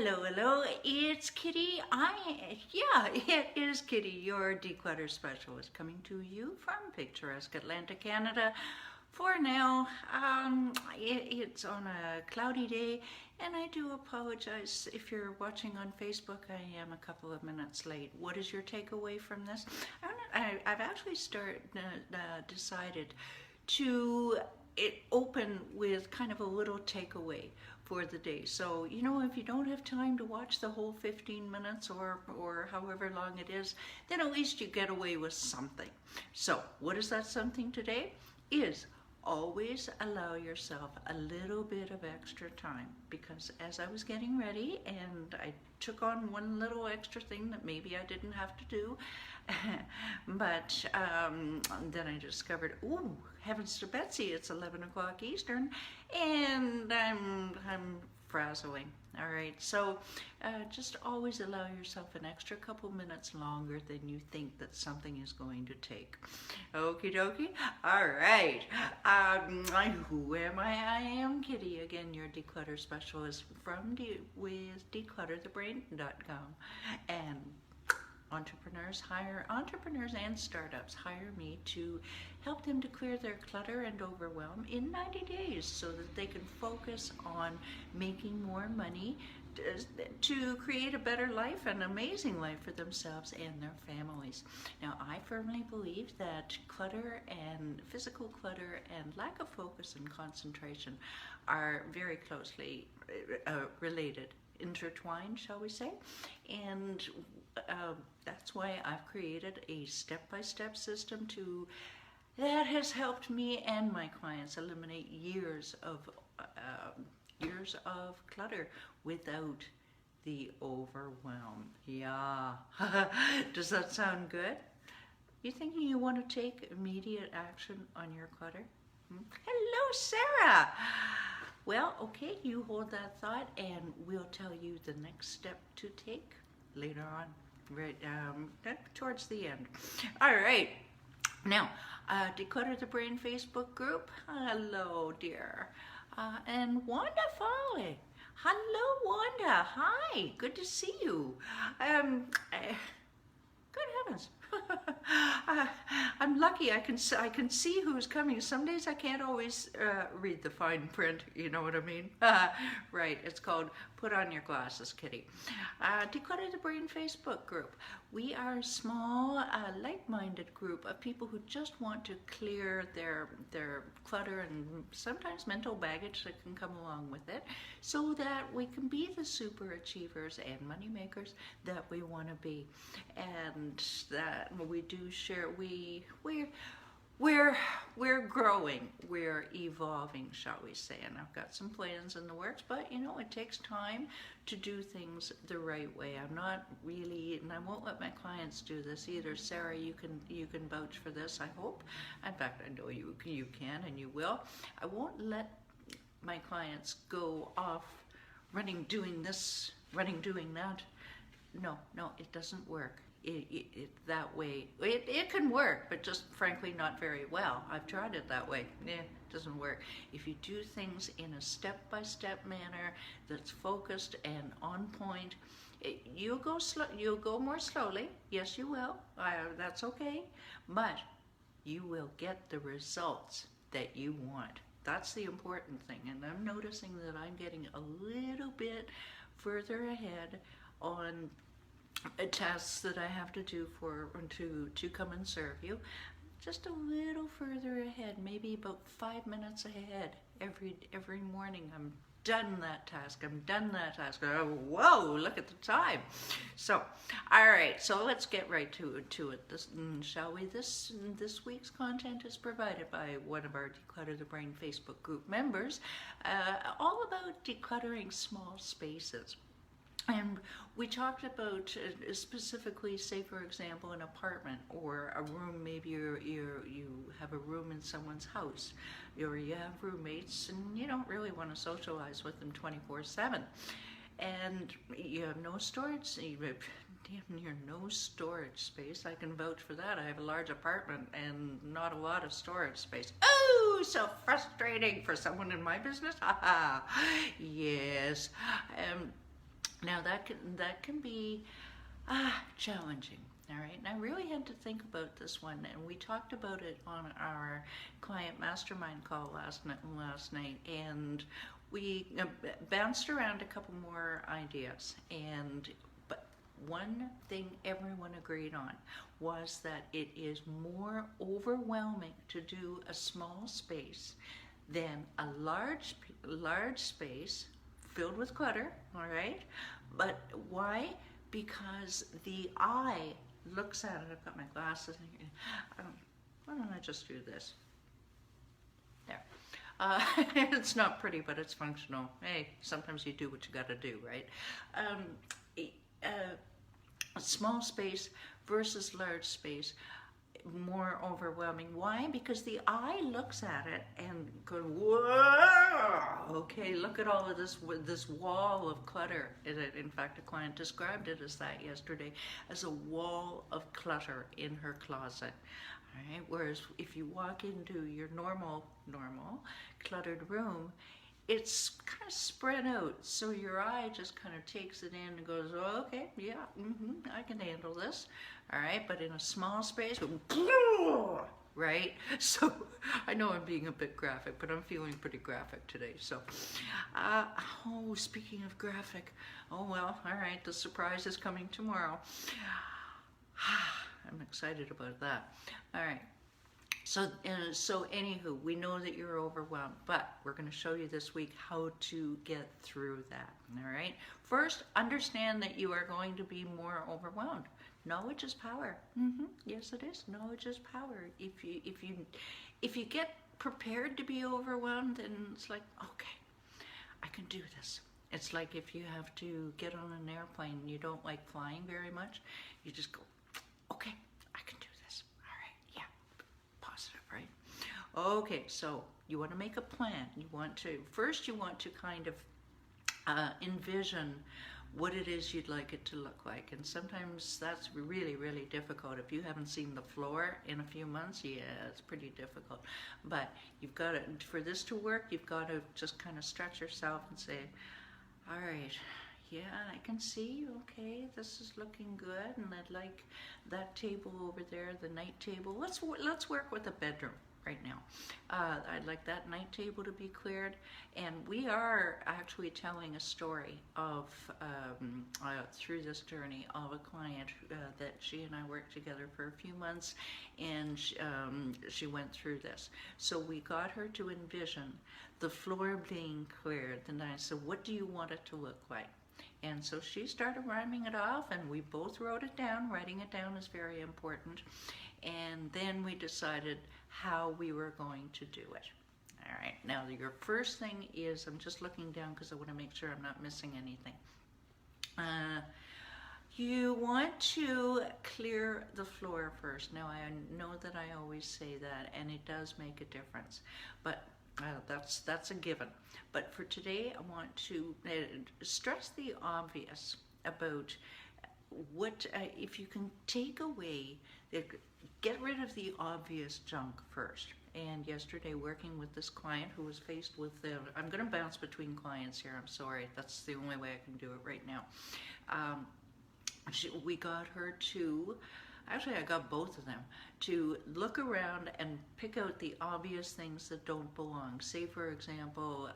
Hello, hello, it's Kitti. It is Kitti, your declutter specialist, coming to you from picturesque Atlanta, Canada. For now, it's on a cloudy day, and I do apologize if you're watching on Facebook. I am a couple of minutes late. What is your takeaway from this? I've actually decided to open with kind of a little takeaway for the day. So, if you don't have time to watch the whole 15 minutes or however long it is, then at least you get away with something. So, what is that something today? Is always allow yourself a little bit of extra time, because as I was getting ready and I took on one little extra thing that maybe I didn't have to do, but then I discovered, ooh, heavens to Betsy, it's 11 o'clock Eastern, and I'm frazzling. All right, so just always allow yourself an extra couple minutes longer than you think that something is going to take. Okie dokie. All right. Who am I? I am Kitti, again, your declutter specialist with declutterthebrain.com. And entrepreneurs and startups hire me to help them to clear their clutter and overwhelm in 90 days so that they can focus on making more money to create a better life, an amazing life for themselves and their families. Now, I firmly believe that clutter and physical clutter and lack of focus and concentration are very closely related, intertwined, shall we say, and that's why I've created a step-by-step system that has helped me and my clients eliminate years of clutter without the overwhelm. Yeah. Does that sound good? You thinking you want to take immediate action on your clutter? Hello, Sarah. Well, okay, you hold that thought and we'll tell you the next step to take later on, right towards the end. All right. Now, Declutter the Brain Facebook group. Hello, dear. And Wanda Foley. Hello, Wanda. Hi. Good to see you. Good heavens. I'm lucky. I can see who's coming. Some days I can't always read the fine print. You know what I mean? Right. It's called Put On Your Glasses, Kitti. Declutter the Brain Facebook group. We are a small, like-minded group of people who just want to clear their clutter and sometimes mental baggage that can come along with it, so that we can be the super achievers and money makers that we want to be. And that we do share. We're growing, we're evolving, shall we say, and I've got some plans in the works, but it takes time to do things the right way. I'm not really, and I won't let my clients do this either. Sarah, you can vouch for this, I hope. In fact, I know you can and you will. I won't let my clients go off running, doing this, running, doing that. No, it doesn't work. That way. It can work, but just frankly not very well. I've tried it that way. It doesn't work. If you do things in a step-by-step manner that's focused and on point, you'll go slow. You'll go more slowly. Yes, you will. That's okay. But you will get the results that you want. That's the important thing. And I'm noticing that I'm getting a little bit further ahead on tasks that I have to do to come and serve you, just a little further ahead, maybe about 5 minutes ahead every morning. I'm done that task. Oh, whoa, look at the time. So, all right, so let's get right to it. Shall we? This week's content is provided by one of our Declutter the Brain Facebook group members, all about decluttering small spaces. And we talked about specifically, say for example, an apartment or a room. Maybe you have a room in someone's house, or you have roommates and you don't really want to socialize with them 24/7. And you have no storage, damn near no storage space. I can vouch for that. I have a large apartment and not a lot of storage space. Oh, so frustrating for someone in my business. Yes. Now that can be challenging. All right, and I really had to think about this one, and we talked about it on our client mastermind call last night, and we bounced around a couple more ideas, and but one thing everyone agreed on was that it is more overwhelming to do a small space than a large space filled with clutter. All right, but why? Because the eye looks at it. I've got my glasses in here. Why don't I just do this? There. It's not pretty, but it's functional. Hey, sometimes you do what you got to do, right? A small space versus large space, more overwhelming. Why? Because the eye looks at it and goes, whoa, okay, look at all of this wall of clutter. In fact, a client described it as that yesterday, as a wall of clutter in her closet. All right? Whereas if you walk into your normal cluttered room, it's kind of spread out, so your eye just kind of takes it in and goes, oh, okay, yeah, I can handle this. All right, but in a small space, right? So I know I'm being a bit graphic, but I'm feeling pretty graphic today. So, oh, speaking of graphic, oh well, all right, the surprise is coming tomorrow. I'm excited about that. All right. So anywho, we know that you're overwhelmed, but we're going to show you this week how to get through that. All right. First, understand that you are going to be more overwhelmed. Knowledge is power. Yes, it is. Knowledge is power. If you get prepared to be overwhelmed, then it's like, okay, I can do this. It's like if you have to get on an airplane and you don't like flying very much, you just go, okay, I can do this. All right, yeah, positive, right? Okay, so you want to make a plan. You want to kind of envision what it is you'd like it to look like. And sometimes that's really, really difficult. If you haven't seen the floor in a few months, yeah, it's pretty difficult. But you've got to, for this to work, you've got to just kind of stretch yourself and say, all right, yeah, I can see, okay, this is looking good, and I'd like that table over there, the night table. Let's work with a bedroom right now. I'd like that night table to be cleared, and we are actually telling a story of, through this journey, of a client that she and I worked together for a few months, and she went through this. So we got her to envision the floor being cleared, and I said, what do you want it to look like? And so she started rhyming it off, and we both wrote it down. Writing it down is very important. And then we decided how we were going to do it. All right, now your first thing is, I'm just looking down because I want to make sure I'm not missing anything. You want to clear the floor first. Now, I know that I always say that, and it does make a difference, but that's a given. But for today, I want to stress the obvious about what, if you can take away, get rid of the obvious junk first. And yesterday, working with this client who was faced with I'm going to bounce between clients here, I'm sorry, that's the only way I can do it right now. We got her to, actually I got both of them, to look around and pick out the obvious things that don't belong. Say, for example,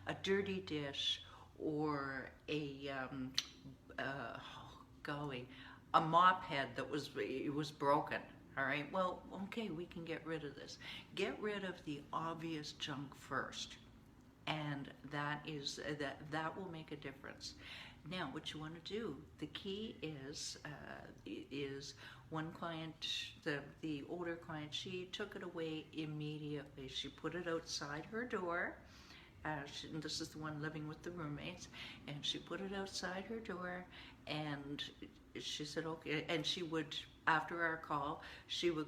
a dirty dish, or a mop head that was broken. All right, well, okay, we can get rid of this. Get rid of the obvious junk first, and that will make a difference. Now, what you want to do, the key is one client, the older client, she took it away immediately. She put it outside her door. And this is the one living with the roommates, and she put it outside her door, and she said, okay, and she would, after our call, she would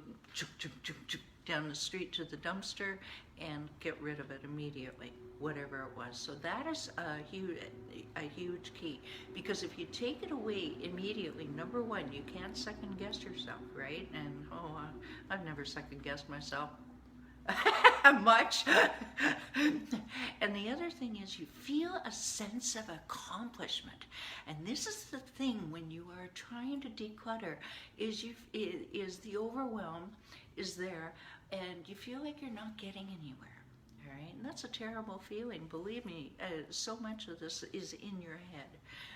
down the street to the dumpster and get rid of it immediately, whatever it was. So that is a huge key, because if you take it away immediately, number one, you can't second guess yourself, right? And I've never second guessed myself. much. And the other thing is you feel a sense of accomplishment. And this is the thing when you are trying to declutter, is the overwhelm is there, and you feel like you're not getting anywhere. All right, and that's a terrible feeling. Believe me, so much of this is in your head.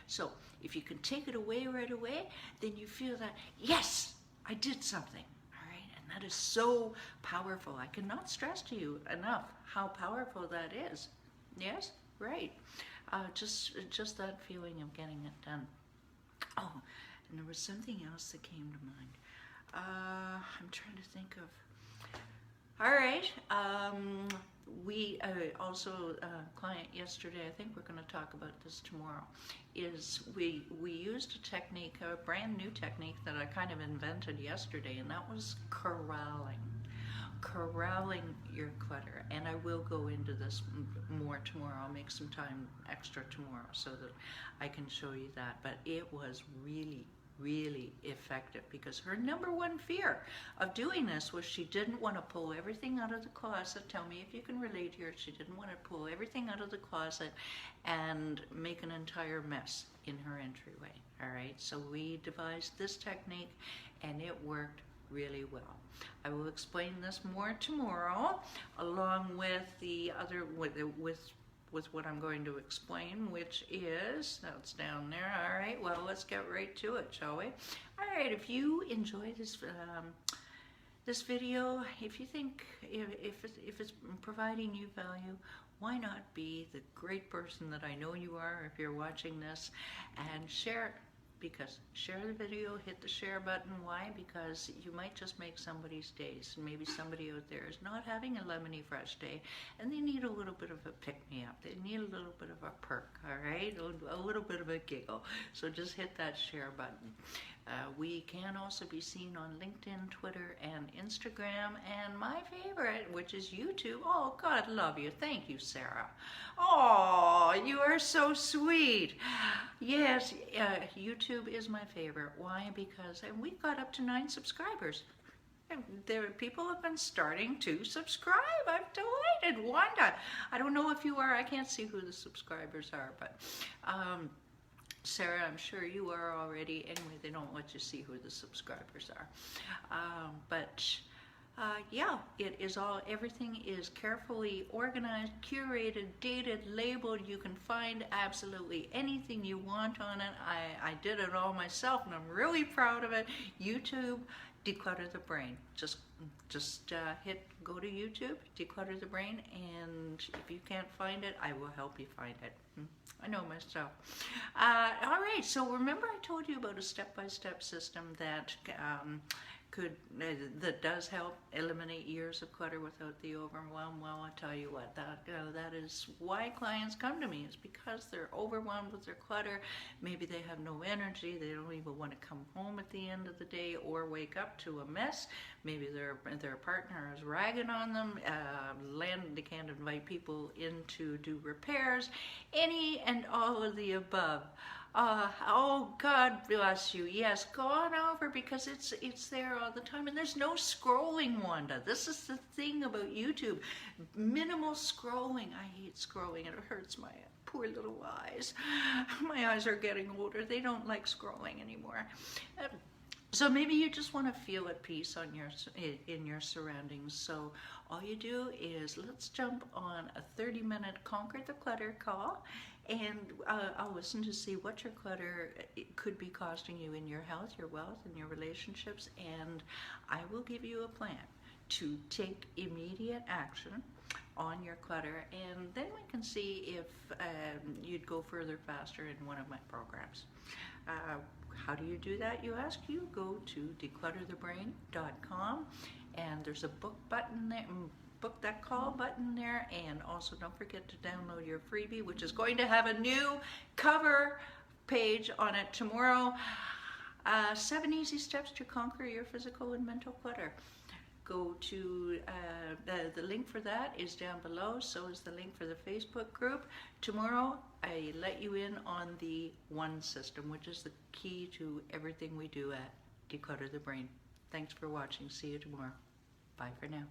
So if you can take it away right away, then you feel that, yes, I did something. All right, and that is so powerful. I cannot stress to you enough how powerful that is. Yes, right. Just that feeling of getting it done. Oh, and there was something else that came to mind. I'm trying to think of. All right. We also client yesterday. I think we're going to talk about this tomorrow. Is we used a technique, a brand new technique that I kind of invented yesterday, and that was corralling your clutter. And I will go into this more tomorrow. I'll make some time extra tomorrow so that I can show you that. But it was really effective, because her number one fear of doing this was she didn't want to pull everything out of the closet. Tell me if you can relate here. She didn't want to pull everything out of the closet and make an entire mess in her entryway. All right, so we devised this technique and it worked really well. I will explain this more tomorrow, along with the other with what I'm going to explain, which is, that's down there. All right, well, let's get right to it, shall we? All right, if you enjoy this this video, if you think if it's providing you value, why not be the great person that I know you are if you're watching this, and share it. Because share the video, hit the share button. Why? Because you might just make somebody's days. And maybe somebody out there is not having a lemony fresh day and they need a little bit of a pick-me-up. They need a little bit of a perk, all right? A little bit of a giggle. So just hit that share button. We can also be seen on LinkedIn, Twitter, and Instagram, and my favorite, which is YouTube. Oh, God love you. Thank you, Sarah. Oh, you are so sweet. Yes, YouTube is my favorite. Why? Because we got up to 9 subscribers. And people have been starting to subscribe. I'm delighted. Wanda, I don't know if you are. I can't see who the subscribers are, but Sarah, I'm sure you are already. Anyway, they don't let you see who the subscribers are. Yeah, it is all, everything is carefully organized, curated, dated, labeled. You can find absolutely anything you want on it. I did it all myself and I'm really proud of it. YouTube, Declutter the Brain. Just go to YouTube, Declutter the Brain, and if you can't find it, I will help you find it. I know myself. All right, so remember I told you about a step-by-step system that that does help eliminate years of clutter without the overwhelm. Well, I'll tell you what, that is why clients come to me. It's because they're overwhelmed with their clutter. Maybe they have no energy. They don't even want to come home at the end of the day or wake up to a mess. Maybe their partner is ragging on them. They can't invite people in to do repairs. Any and all of the above. Oh, God bless you. Yes, go on over, because it's there all the time. And there's no scrolling, Wanda. This is the thing about YouTube. Minimal scrolling. I hate scrolling. It hurts my poor little eyes. My eyes are getting older. They don't like scrolling anymore. So maybe you just want to feel at peace in your surroundings. So all you do is, let's jump on a 30-minute Conquer the Clutter call, and I'll listen to see what your clutter could be costing you in your health, your wealth, and your relationships, and I will give you a plan to take immediate action on your clutter, and then we can see if you'd go further faster in one of my programs. How do you do that, you ask? You go to declutterthebrain.com, and there's a book button there, book that call button there, and also don't forget to download your freebie, which is going to have a new cover page on it tomorrow. 7 easy steps to conquer your physical and mental clutter. Go to, the link for that is down below, so is the link for the Facebook group. Tomorrow, I let you in on the one system, which is the key to everything we do at Declutter the Brain. Thanks for watching. See you tomorrow. Bye for now.